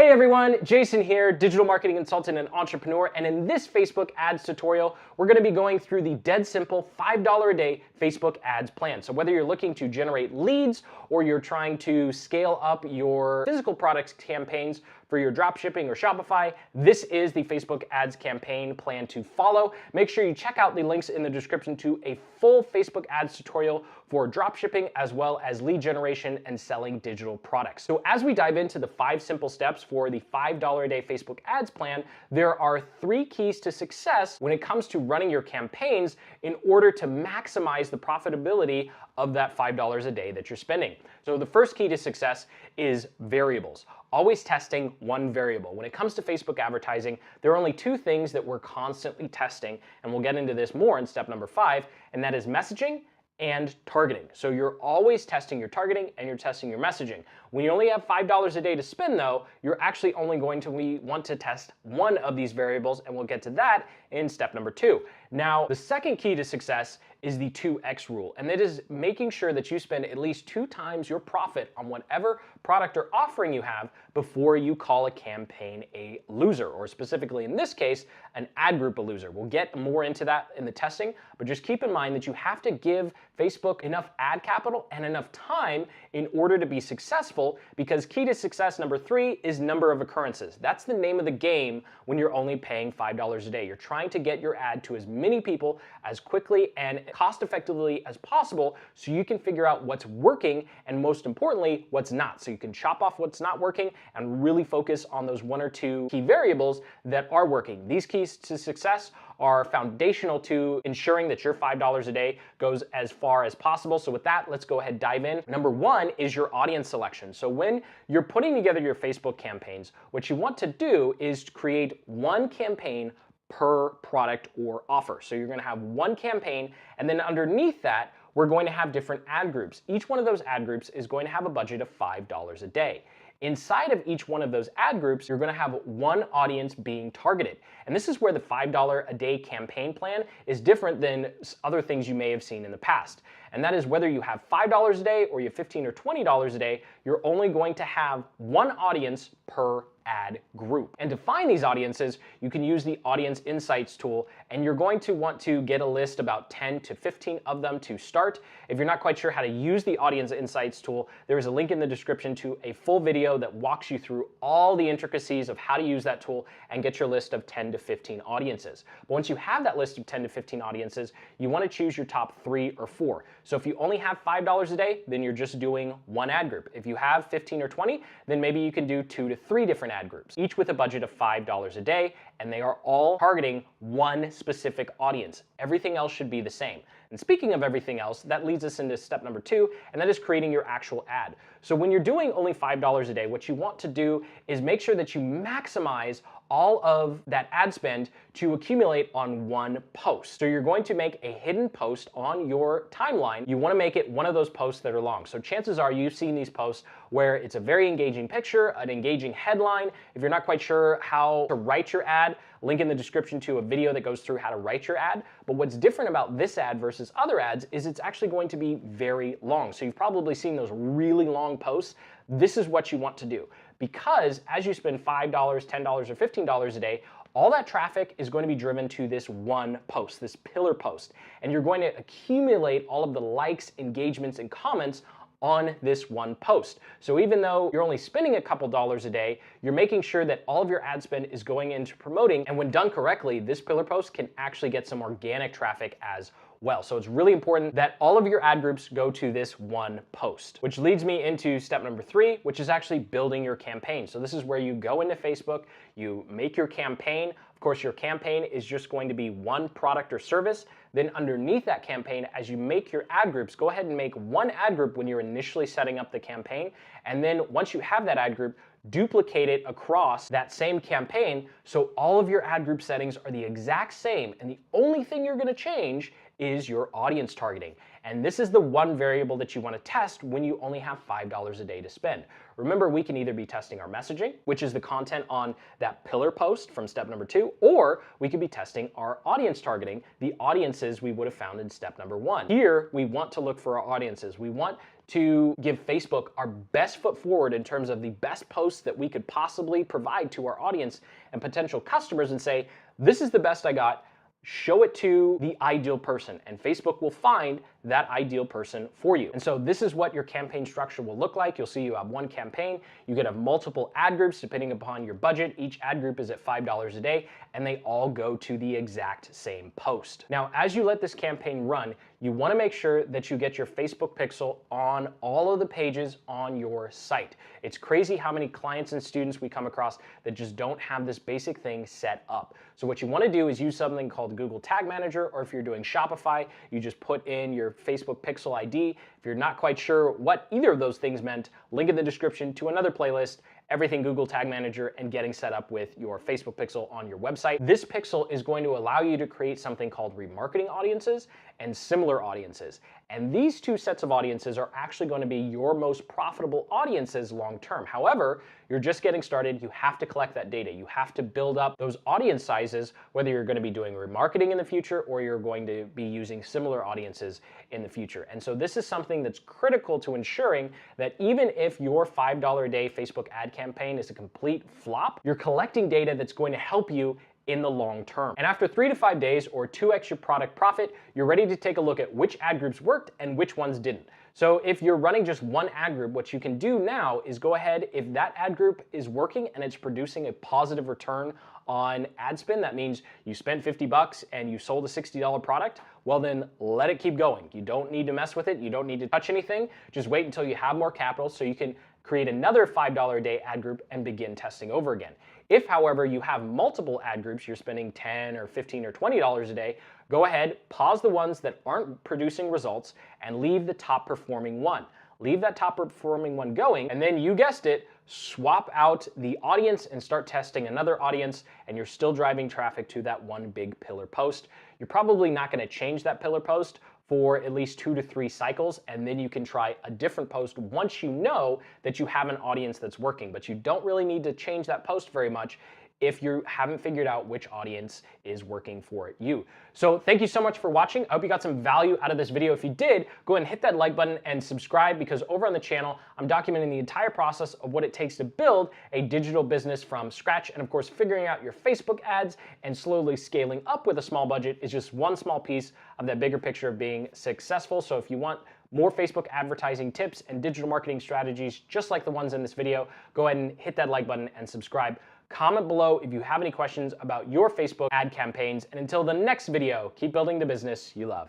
Hey everyone, Jason here, digital marketing consultant and entrepreneur, and in this Facebook ads tutorial, we're going to be going through the dead simple $5 a day Facebook ads plan. So whether you're looking to generate leads or you're trying to scale up your physical products campaigns for your dropshipping or Shopify, this is the Facebook ads campaign plan to follow. Make sure you check out the links in the description to a full Facebook ads tutorial for dropshipping as well as lead generation and selling digital products. So as we dive into the 5 simple steps for the $5 a day Facebook ads plan, there are 3 keys to success when it comes to running your campaigns in order to maximize the profitability of that $5 a day that you're spending. So the first key to success is variables. Always testing one variable. When it comes to Facebook advertising, there are only 2 things that we're constantly testing, and we'll get into this more in step number 5, and that is messaging and targeting. So you're always testing your targeting and you're testing your messaging. When you only have $5 a day to spend though, you're actually only going to want to test one of these variables, and we'll get to that in step number 2. Now, the second key to success is the 2x rule, and that is making sure that you spend at least 2 times your profit on whatever product or offering you have before you call a campaign a loser, or specifically in this case, an ad group a loser. We'll get more into that in the testing, but just keep in mind that you have to give Facebook enough ad capital and enough time in order to be successful, because key to success number 3 is number of occurrences. That's the name of the game when you're only paying $5 a day. You're trying to get your ad to as many people as quickly and cost effectively as possible so you can figure out what's working and, most importantly, what's not. So you can chop off what's not working and really focus on those 1 or 2 key variables that are working. These keys to success are foundational to ensuring that your $5 a day goes as far as possible. So with that, let's go ahead and dive in. Number 1 is your audience selection. So when you're putting together your Facebook campaigns, what you want to do is create one campaign per product or offer. So you're going to have one campaign, and then underneath that, we're going to have different ad groups. Each one of those ad groups is going to have a budget of $5 a day. Inside of each one of those ad groups, you're going to have one audience being targeted. And this is where the $5 a day campaign plan is different than other things you may have seen in the past. And that is whether you have $5 a day or you have $15 or $20 a day, you're only going to have one audience per ad group. And to find these audiences, you can use the Audience Insights tool, and you're going to want to get a list about 10 to 15 of them to start. If you're not quite sure how to use the Audience Insights tool, there is a link in the description to a full video that walks you through all the intricacies of how to use that tool and get your list of 10 to 15 audiences. But once you have that list of 10 to 15 audiences, you want to choose your top 3 or 4. So if you only have $5 a day, then you're just doing one ad group. If you have 15 or 20, then maybe you can do 2 to 3 different ad groups, each with a budget of $5 a day, and they are all targeting one specific audience. Everything else should be the same. And speaking of everything else, that leads us into step number 2, and that is creating your actual ad. So when you're doing only $5 a day, what you want to do is make sure that you maximize all of that ad spend to accumulate on one post. So you're going to make a hidden post on your timeline. You want to make it one of those posts that are long. So chances are you've seen these posts where it's a very engaging picture, an engaging headline. If you're not quite sure how to write your ad, link in the description to a video that goes through how to write your ad. But what's different about this ad versus other ads is it's actually going to be very long. So you've probably seen those really long posts. This is what you want to do, because as you spend $5, $10, or $15 a day, all that traffic is going to be driven to this one post, this pillar post, and you're going to accumulate all of the likes, engagements, and comments on this one post. So even though you're only spending a couple dollars a day, you're making sure that all of your ad spend is going into promoting, and when done correctly, this pillar post can actually get some organic traffic as well. So it's really important that all of your ad groups go to this one post, which leads me into step number 3, which is actually building your campaign. So this is where you go into Facebook, you make your campaign. Of course, your campaign is just going to be one product or service. Then underneath that campaign, as you make your ad groups, go ahead and make one ad group when you're initially setting up the campaign. And then once you have that ad group, duplicate it across that same campaign so all of your ad group settings are the exact same, and the only thing you're going to change is your audience targeting. And this is the one variable that you want to test when you only have $5 a day to spend. Remember, we can either be testing our messaging, which is the content on that pillar post from step number 2, or we could be testing our audience targeting, the audiences we would have found in step number 1. Here, we want to look for our audiences. We want to give Facebook our best foot forward in terms of the best posts that we could possibly provide to our audience and potential customers and say, this is the best I got. Show it to the ideal person, and Facebook will find that ideal person for you. And so this is what your campaign structure will look like. You'll see you have one campaign. You could have multiple ad groups depending upon your budget. Each ad group is at $5 a day, and they all go to the exact same post. Now, as you let this campaign run, you want to make sure that you get your Facebook pixel on all of the pages on your site. It's crazy how many clients and students we come across that just don't have this basic thing set up. So what you want to do is use something called Google Tag Manager, or if you're doing Shopify, you just put in your Facebook pixel ID. If you're not quite sure what either of those things meant, link in the description to another playlist, everything Google Tag Manager and getting set up with your Facebook pixel on your website. This pixel is going to allow you to create something called remarketing audiences and similar audiences. And these two sets of audiences are actually going to be your most profitable audiences long term. However, you're just getting started. You have to collect that data. You have to build up those audience sizes, whether you're going to be doing remarketing in the future or you're going to be using similar audiences in the future. And so this is something that's critical to ensuring that even if your $5 a day Facebook ad campaign is a complete flop, you're collecting data that's going to help you in the long term. And after 3 to 5 days or 2x your product profit, you're ready to take a look at which ad groups worked and which ones didn't. So if you're running just one ad group, what you can do now is go ahead, if that ad group is working and it's producing a positive return on ad spend, that means you spent 50 bucks and you sold a $60 product, well then let it keep going. You don't need to mess with it. You don't need to touch anything. Just wait until you have more capital so you can create another $5 a day ad group and begin testing over again. If, however, you have multiple ad groups, you're spending $10 or $15 or $20 a day, go ahead, pause the ones that aren't producing results and leave the top performing one. Leave that top performing one going, and then you guessed it, swap out the audience and start testing another audience, and you're still driving traffic to that one big pillar post. You're probably not going to change that pillar post for at least 2 to 3 cycles, and then you can try a different post once you know that you have an audience that's working. But you don't really need to change that post very much if you haven't figured out which audience is working for you. So thank you so much for watching. I hope you got some value out of this video. If you did, go ahead and hit that like button and subscribe, because over on the channel, I'm documenting the entire process of what it takes to build a digital business from scratch. And of course, figuring out your Facebook ads and slowly scaling up with a small budget is just one small piece of that bigger picture of being successful. So if you want more Facebook advertising tips and digital marketing strategies just like the ones in this video, go ahead and hit that like button and subscribe. Comment below if you have any questions about your Facebook ad campaigns. And until the next video, keep building the business you love.